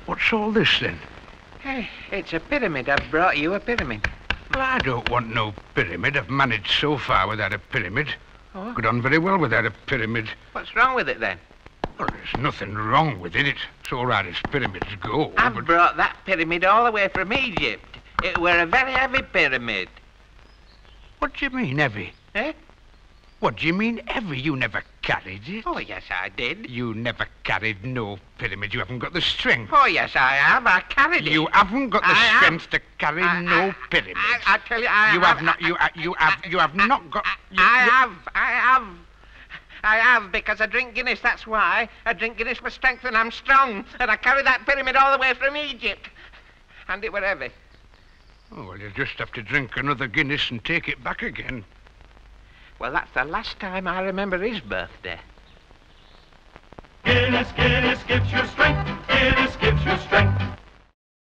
What's all this, then? Hey, it's a pyramid. I've brought you a pyramid. Well, I don't want no pyramid. I've managed so far without a pyramid. Oh? Got on very well without a pyramid. What's wrong with it, then? Well, there's nothing wrong with it. It's all right as pyramids go. I've but brought that pyramid all the way from Egypt. It were a very heavy pyramid. What do you mean, heavy? Eh? What do you mean, heavy? You never carried it. Oh, yes, I did. You never carried no pyramid. You haven't got the strength. Oh, yes, I have. I carried it. You haven't got the I have. strength to carry no pyramid. I tell you, I You have. have not. You have not got. I have, because I drink Guinness, that's why. I drink Guinness for strength and I'm strong. And I carry that pyramid all the way from Egypt. And it were heavy. Oh, well, you just have to drink another Guinness and take it back again. Well, that's the last time I remember his birthday. Guinness, Guinness gives you strength.